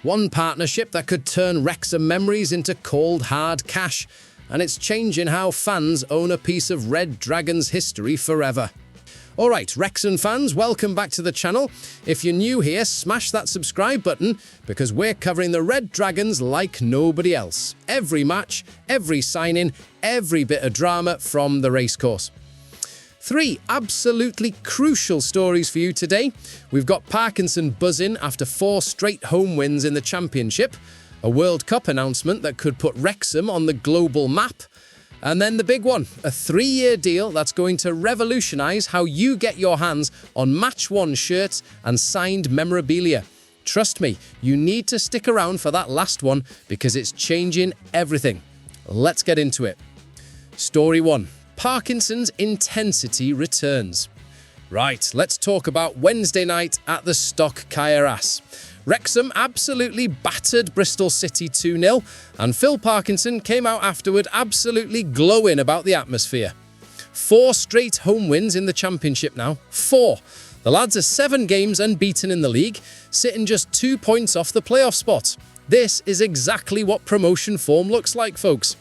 One partnership that could turn Wrexham memories into cold, hard cash, and it's changing how fans own a piece of Red Dragons history forever. Alright, Wrexham fans, welcome back to the channel. If you're new here, smash that subscribe button because we're covering the Red Dragons like nobody else. Every match, every signing, every bit of drama from the racecourse. 3 absolutely crucial stories for you today. We've got Parkinson buzzing after 4 straight home wins in the Championship, a World Cup announcement that could put Wrexham on the global map, and then the big one, a 3-year deal that's going to revolutionise how you get your hands on Match 1 shirts and signed memorabilia. Trust me, you need to stick around for that last one because it's changing everything. Let's get into it. Story 1. Parkinson's intensity returns. Right, let's talk about Wednesday night at the Stock Kairas. Wrexham absolutely battered Bristol City 2-0, and Phil Parkinson came out afterward absolutely glowing about the atmosphere. 4 straight home wins in the Championship now. 4. The lads are 7 games unbeaten in the league, sitting just 2 points off the playoff spot. This is exactly what promotion form looks like, folks.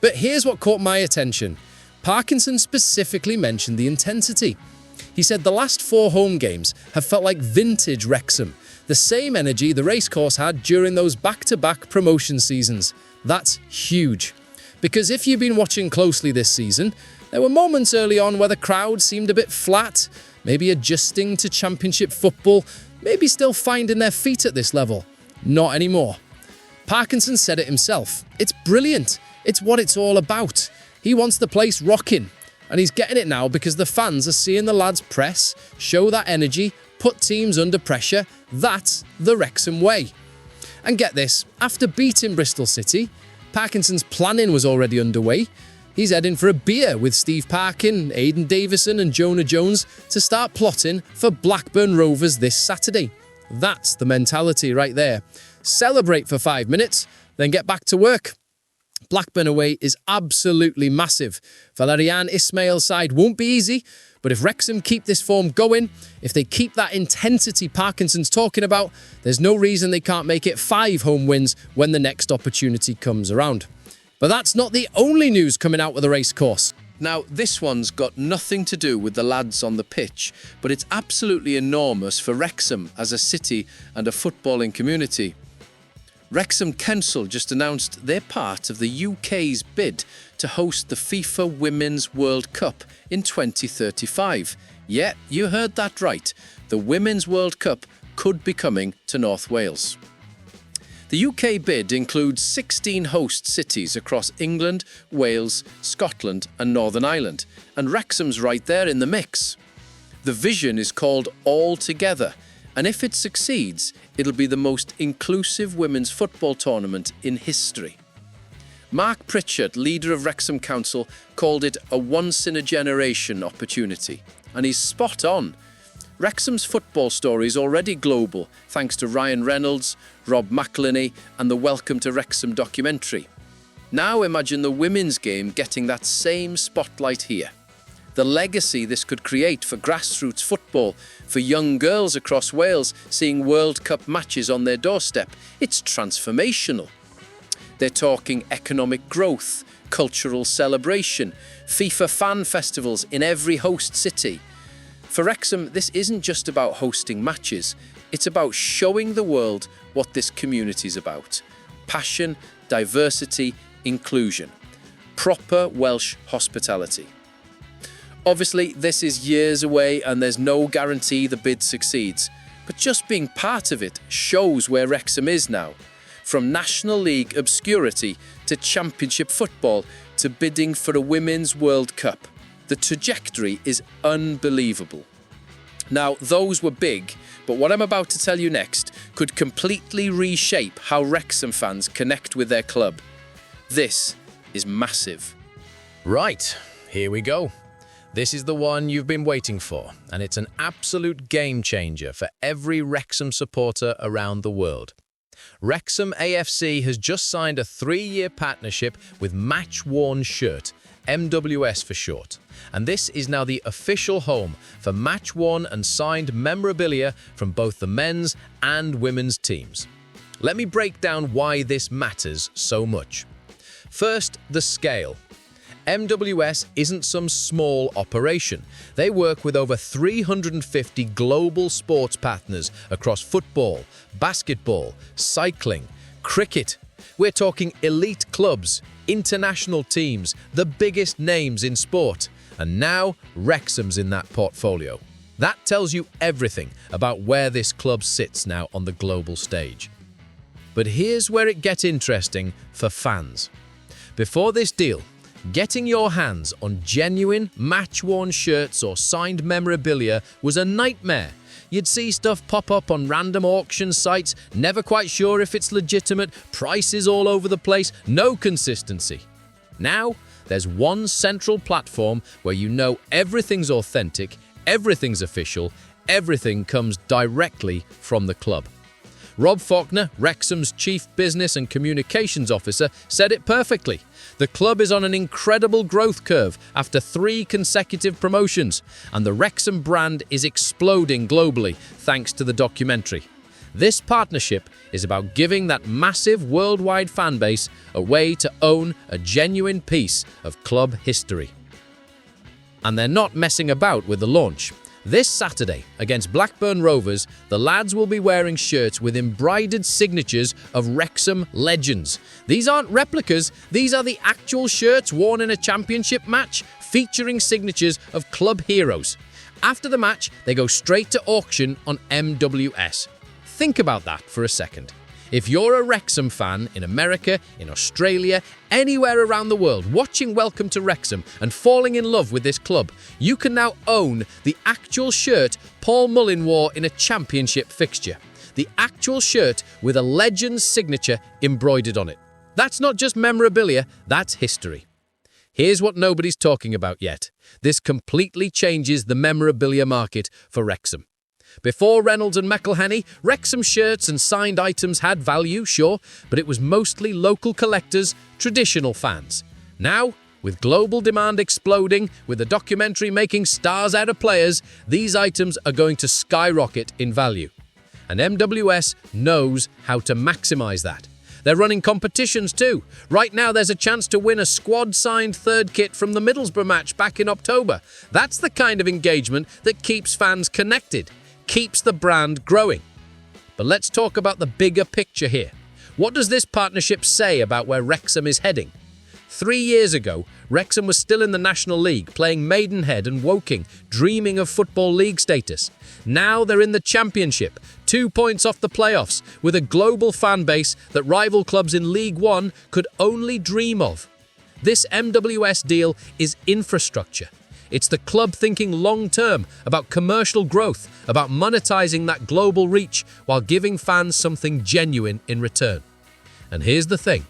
But here's what caught my attention. Parkinson specifically mentioned the intensity. He said the last 4 home games have felt like vintage Wrexham, the same energy the racecourse had during those back-to-back promotion seasons. That's huge. Because if you've been watching closely this season, there were moments early on where the crowd seemed a bit flat, maybe adjusting to Championship football, maybe still finding their feet at this level. Not anymore. Parkinson said it himself. It's brilliant. It's what it's all about. He wants the place rocking. And he's getting it now because the fans are seeing the lads press, show that energy, put teams under pressure. That's the Wrexham way. And get this, after beating Bristol City, Parkinson's planning was already underway. He's heading for a beer with Steve Parkin, Aidan Davison and Jonah Jones to start plotting for Blackburn Rovers this Saturday. That's the mentality right there. Celebrate for 5 minutes, then get back to work. Blackburn away is absolutely massive. Valerian Ismail's side won't be easy, but if Wrexham keep this form going, if they keep that intensity Parkinson's talking about, there's no reason they can't make it 5 home wins when the next opportunity comes around. But that's not the only news coming out of the racecourse. Now, this one's got nothing to do with the lads on the pitch, but it's absolutely enormous for Wrexham as a city and a footballing community. Wrexham Council just announced they're part of the UK's bid to host the FIFA Women's World Cup in 2035. Yeah, you heard that right. The Women's World Cup could be coming to North Wales. The UK bid includes 16 host cities across England, Wales, Scotland and Northern Ireland, and Wrexham's right there in the mix. The vision is called All Together, and if it succeeds, it'll be the most inclusive women's football tournament in history. Mark Pritchard, leader of Wrexham Council, called it a once-in-a-generation opportunity. And he's spot on. Wrexham's football story is already global, thanks to Ryan Reynolds, Rob McElhenney and the Welcome to Wrexham documentary. Now imagine the women's game getting that same spotlight here. The legacy this could create for grassroots football, for young girls across Wales seeing World Cup matches on their doorstep, it's transformational. They're talking economic growth, cultural celebration, FIFA fan festivals in every host city. For Wrexham, this isn't just about hosting matches, it's about showing the world what this community's about. Passion, diversity, inclusion. Proper Welsh hospitality. Obviously, this is years away and there's no guarantee the bid succeeds, but just being part of it shows where Wrexham is now. From National League obscurity to Championship football to bidding for a Women's World Cup. The trajectory is unbelievable. Now, those were big, but what I'm about to tell you next could completely reshape how Wrexham fans connect with their club. This is massive. Right, here we go. This is the one you've been waiting for, and it's an absolute game changer for every Wrexham supporter around the world. Wrexham AFC has just signed a 3-year partnership with Match 1 Shirt, MWS for short, and this is now the official home for Match 1 and signed memorabilia from both the men's and women's teams. Let me break down why this matters so much. First, the scale. MWS isn't some small operation. They work with over 350 global sports partners across football, basketball, cycling, cricket. We're talking elite clubs, international teams, the biggest names in sport. And now, Wrexham's in that portfolio. That tells you everything about where this club sits now on the global stage. But here's where it gets interesting for fans. Before this deal, getting your hands on genuine, match-worn shirts or signed memorabilia was a nightmare. You'd see stuff pop up on random auction sites, never quite sure if it's legitimate, prices all over the place, no consistency. Now, there's one central platform where you know everything's authentic, everything's official, everything comes directly from the club. Rob Faulkner, Wrexham's Chief Business and Communications Officer, said it perfectly. The club is on an incredible growth curve after 3 consecutive promotions, and the Wrexham brand is exploding globally thanks to the documentary. This partnership is about giving that massive worldwide fan base a way to own a genuine piece of club history. And they're not messing about with the launch. This Saturday, against Blackburn Rovers, the lads will be wearing shirts with embroidered signatures of Wrexham legends. These aren't replicas, these are the actual shirts worn in a championship match, featuring signatures of club heroes. After the match, they go straight to auction on MWS. Think about that for a second. If you're a Wrexham fan in America, in Australia, anywhere around the world watching Welcome to Wrexham and falling in love with this club, you can now own the actual shirt Paul Mullin wore in a championship fixture. The actual shirt with a legend's signature embroidered on it. That's not just memorabilia, that's history. Here's what nobody's talking about yet. This completely changes the memorabilia market for Wrexham. Before Reynolds and McElhenney, Wrexham shirts and signed items had value, sure, but it was mostly local collectors, traditional fans. Now, with global demand exploding, with the documentary making stars out of players, these items are going to skyrocket in value. And MWS knows how to maximize that. They're running competitions too. Right now there's a chance to win a squad-signed third kit from the Middlesbrough match back in October. That's the kind of engagement that keeps fans connected, keeps the brand growing. But let's talk about the bigger picture here. What does this partnership say about where Wrexham is heading? 3 years ago, Wrexham was still in the National League, playing Maidenhead and Woking, dreaming of Football League status. Now they're in the Championship, 2 points off the playoffs, with a global fan base that rival clubs in League One could only dream of. This MWS deal is infrastructure. It's the club thinking long-term about commercial growth, about monetizing that global reach while giving fans something genuine in return. And here's the thing.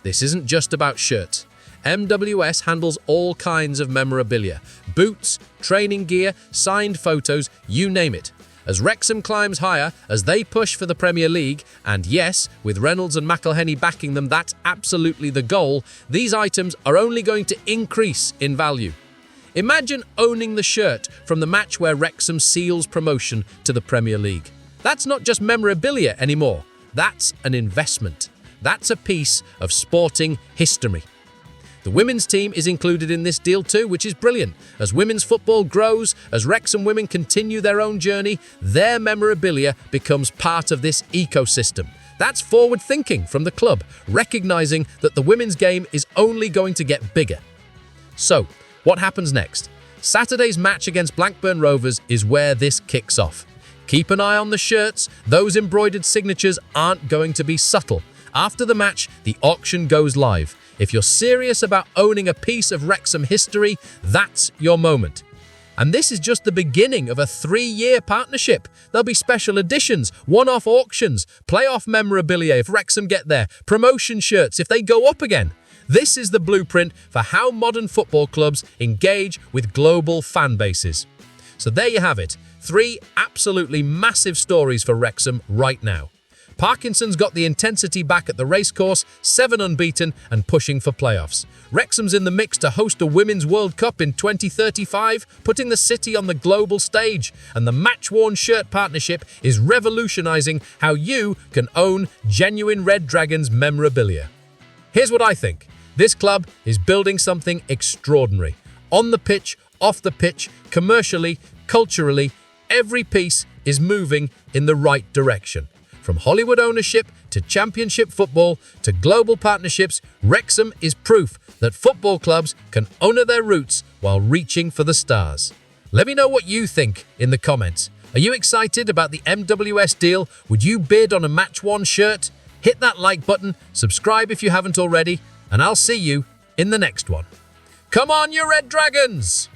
This isn't just about shirts. MWS handles all kinds of memorabilia. Boots, training gear, signed photos, you name it. As Wrexham climbs higher, as they push for the Premier League, and yes, with Reynolds and McElhenney backing them, that's absolutely the goal, these items are only going to increase in value. Imagine owning the shirt from the match where Wrexham seals promotion to the Premier League. That's not just memorabilia anymore. That's an investment. That's a piece of sporting history. The women's team is included in this deal too, which is brilliant. As women's football grows, as Wrexham women continue their own journey, their memorabilia becomes part of this ecosystem. That's forward thinking from the club, recognizing that the women's game is only going to get bigger. So, what happens next? Saturday's match against Blackburn Rovers is where this kicks off. Keep an eye on the shirts. Those embroidered signatures aren't going to be subtle. After the match, the auction goes live. If you're serious about owning a piece of Wrexham history, that's your moment. And this is just the beginning of a 3-year partnership. There'll be special editions, one-off auctions, playoff memorabilia if Wrexham get there, promotion shirts if they go up again. This is the blueprint for how modern football clubs engage with global fan bases. So there you have it, 3 absolutely massive stories for Wrexham right now. Parkinson's got the intensity back at the racecourse, 7 unbeaten and pushing for playoffs. Wrexham's in the mix to host a Women's World Cup in 2035, putting the city on the global stage. And the match-worn shirt partnership is revolutionising how you can own genuine Red Dragons memorabilia. Here's what I think. This club is building something extraordinary. On the pitch, off the pitch, commercially, culturally, every piece is moving in the right direction. From Hollywood ownership to championship football to global partnerships, Wrexham is proof that football clubs can honour their roots while reaching for the stars. Let me know what you think in the comments. Are you excited about the MWS deal? Would you bid on a match-worn shirt? Hit that like button, subscribe if you haven't already, and I'll see you in the next one. Come on, you Red Dragons!